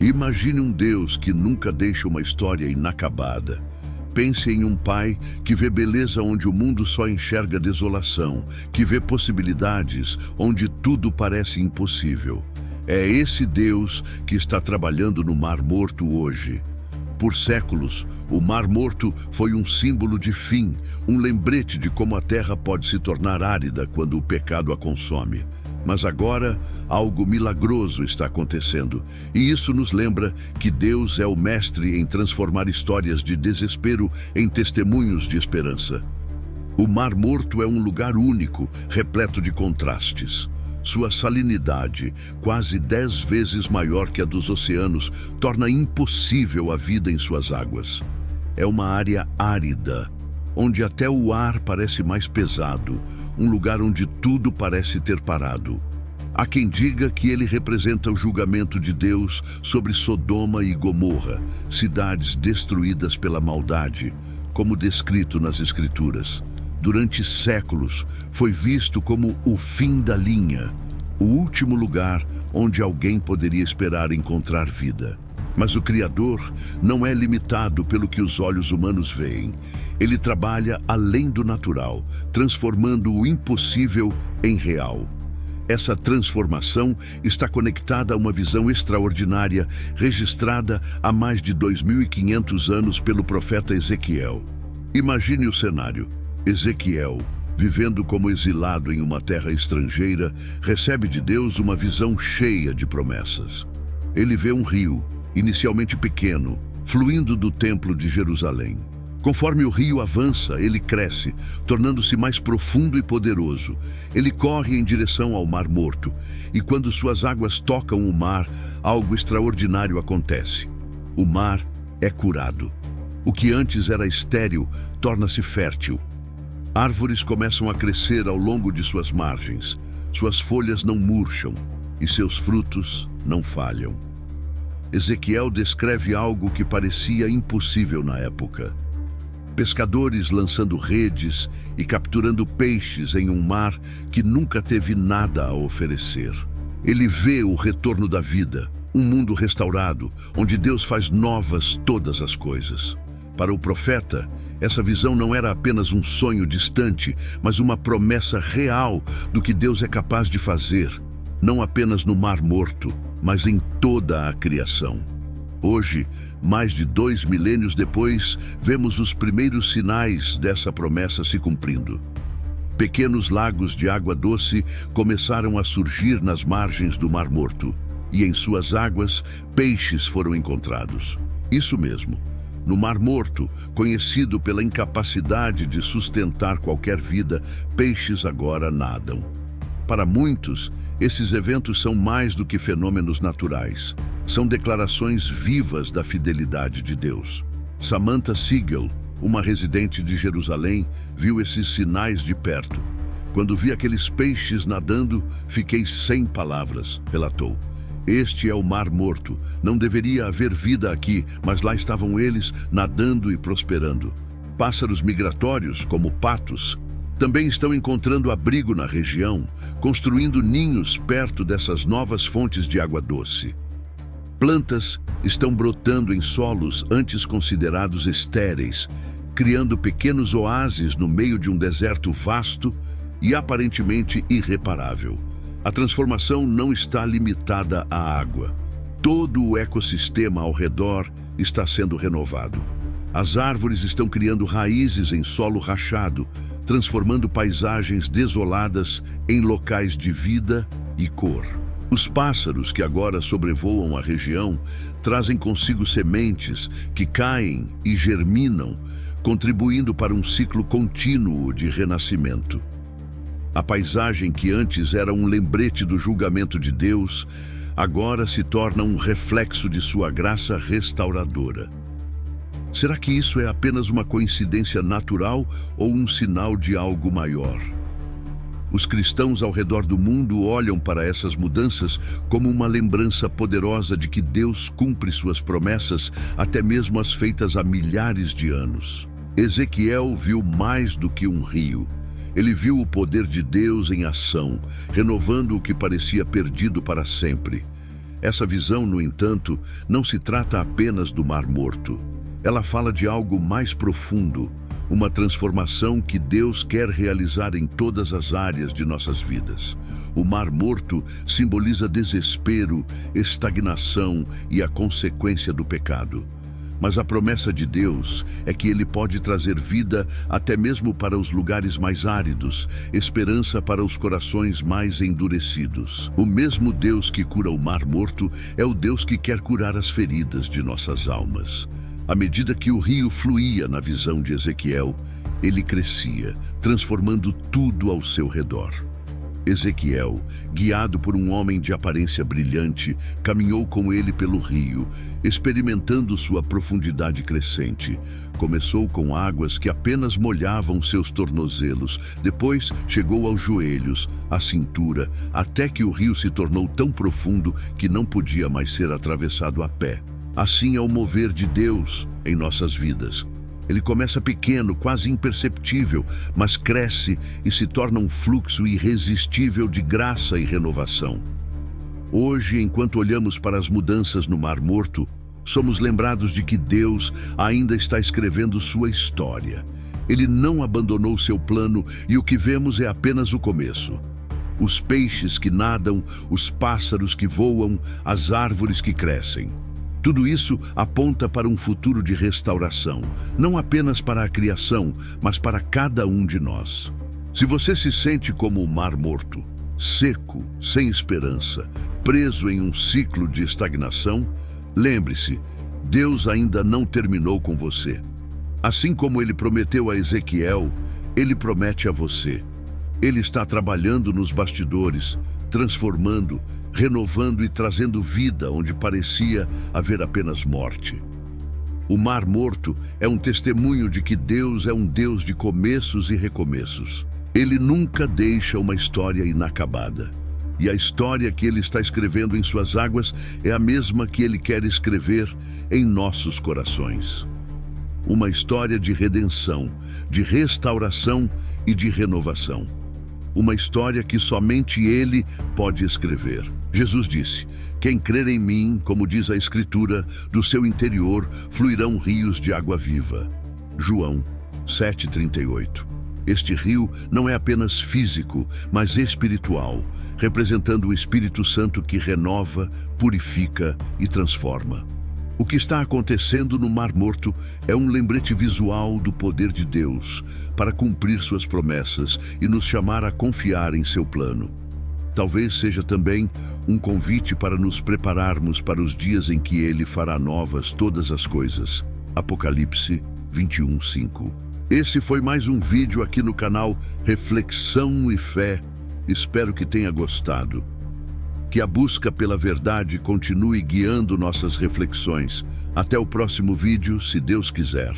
Imagine um Deus que nunca deixa uma história inacabada. Pense em um pai que vê beleza onde o mundo só enxerga desolação, que vê possibilidades onde tudo parece impossível. É esse Deus que está trabalhando no Mar Morto hoje. Por séculos, o Mar Morto foi um símbolo de fim, um lembrete de como a terra pode se tornar árida quando o pecado a consome. Mas agora, algo milagroso está acontecendo, e isso nos lembra que Deus é o mestre em transformar histórias de desespero em testemunhos de esperança. O Mar Morto é um lugar único, repleto de contrastes. Sua salinidade, quase 10 vezes maior que a dos oceanos, torna impossível a vida em suas águas. É uma área árida, onde até o ar parece mais pesado, um lugar onde tudo parece ter parado. Há quem diga que ele representa o julgamento de Deus sobre Sodoma e Gomorra, cidades destruídas pela maldade, como descrito nas Escrituras. Durante séculos, foi visto como o fim da linha, o último lugar onde alguém poderia esperar encontrar vida. Mas o Criador não é limitado pelo que os olhos humanos veem. Ele trabalha além do natural, transformando o impossível em real. Essa transformação está conectada a uma visão extraordinária registrada há mais de 2.500 anos pelo profeta Ezequiel. Imagine o cenário. Ezequiel, vivendo como exilado em uma terra estrangeira, recebe de Deus uma visão cheia de promessas. Ele vê um rio, inicialmente pequeno, fluindo do templo de Jerusalém. Conforme o rio avança, ele cresce, tornando-se mais profundo e poderoso. Ele corre em direção ao Mar Morto, e quando suas águas tocam o mar, algo extraordinário acontece. O mar é curado. O que antes era estéril torna-se fértil. Árvores começam a crescer ao longo de suas margens. Suas folhas não murcham e seus frutos não falham. Ezequiel descreve algo que parecia impossível na época. Pescadores lançando redes e capturando peixes em um mar que nunca teve nada a oferecer. Ele vê o retorno da vida, um mundo restaurado, onde Deus faz novas todas as coisas. Para o profeta, essa visão não era apenas um sonho distante, mas uma promessa real do que Deus é capaz de fazer, não apenas no Mar Morto, mas em toda a criação. Hoje, mais de 2 milênios depois, vemos os primeiros sinais dessa promessa se cumprindo. Pequenos lagos de água doce começaram a surgir nas margens do Mar Morto, e em suas águas, peixes foram encontrados. Isso mesmo. No Mar Morto, conhecido pela incapacidade de sustentar qualquer vida, peixes agora nadam. Para muitos, esses eventos são mais do que fenômenos naturais. São declarações vivas da fidelidade de Deus. Samantha Siegel, uma residente de Jerusalém, viu esses sinais de perto. Quando vi aqueles peixes nadando, fiquei sem palavras, relatou. Este é o Mar Morto. Não deveria haver vida aqui, mas lá estavam eles, nadando e prosperando. Pássaros migratórios, como patos, também estão encontrando abrigo na região, construindo ninhos perto dessas novas fontes de água doce. Plantas estão brotando em solos antes considerados estéreis, criando pequenos oásis no meio de um deserto vasto e aparentemente irreparável. A transformação não está limitada à água. Todo o ecossistema ao redor está sendo renovado. As árvores estão criando raízes em solo rachado, transformando paisagens desoladas em locais de vida e cor. Os pássaros que agora sobrevoam a região trazem consigo sementes que caem e germinam, contribuindo para um ciclo contínuo de renascimento. A paisagem que antes era um lembrete do julgamento de Deus, agora se torna um reflexo de sua graça restauradora. Será que isso é apenas uma coincidência natural ou um sinal de algo maior? Os cristãos ao redor do mundo olham para essas mudanças como uma lembrança poderosa de que Deus cumpre suas promessas, até mesmo as feitas há milhares de anos. Ezequiel viu mais do que um rio. Ele viu o poder de Deus em ação, renovando o que parecia perdido para sempre. Essa visão, no entanto, não se trata apenas do Mar Morto. Ela fala de algo mais profundo, uma transformação que Deus quer realizar em todas as áreas de nossas vidas. O Mar Morto simboliza desespero, estagnação e a consequência do pecado. Mas a promessa de Deus é que Ele pode trazer vida até mesmo para os lugares mais áridos, esperança para os corações mais endurecidos. O mesmo Deus que cura o Mar Morto é o Deus que quer curar as feridas de nossas almas. À medida que o rio fluía na visão de Ezequiel, ele crescia, transformando tudo ao seu redor. Ezequiel, guiado por um homem de aparência brilhante, caminhou com ele pelo rio, experimentando sua profundidade crescente. Começou com águas que apenas molhavam seus tornozelos, depois chegou aos joelhos, à cintura, até que o rio se tornou tão profundo que não podia mais ser atravessado a pé. Assim é o mover de Deus em nossas vidas. Ele começa pequeno, quase imperceptível, mas cresce e se torna um fluxo irresistível de graça e renovação. Hoje, enquanto olhamos para as mudanças no Mar Morto, somos lembrados de que Deus ainda está escrevendo sua história. Ele não abandonou seu plano e o que vemos é apenas o começo. Os peixes que nadam, os pássaros que voam, as árvores que crescem. Tudo isso aponta para um futuro de restauração, não apenas para a criação, mas para cada um de nós. Se você se sente como o Mar Morto, seco, sem esperança, preso em um ciclo de estagnação, lembre-se, Deus ainda não terminou com você. Assim como Ele prometeu a Ezequiel, Ele promete a você. Ele está trabalhando nos bastidores, transformando, renovando e trazendo vida onde parecia haver apenas morte. O Mar Morto é um testemunho de que Deus é um Deus de começos e recomeços. Ele nunca deixa uma história inacabada. E a história que Ele está escrevendo em suas águas é a mesma que Ele quer escrever em nossos corações. Uma história de redenção, de restauração e de renovação. Uma história que somente Ele pode escrever. Jesus disse: quem crer em mim, como diz a Escritura, do seu interior fluirão rios de água viva. João 7,38. Este rio não é apenas físico, mas espiritual, representando o Espírito Santo que renova, purifica e transforma. O que está acontecendo no Mar Morto é um lembrete visual do poder de Deus para cumprir suas promessas e nos chamar a confiar em seu plano. Talvez seja também um convite para nos prepararmos para os dias em que Ele fará novas todas as coisas. Apocalipse 21:5. Esse foi mais um vídeo aqui no canal Reflexão e Fé. Espero que tenha gostado. Que a busca pela verdade continue guiando nossas reflexões. Até o próximo vídeo, se Deus quiser.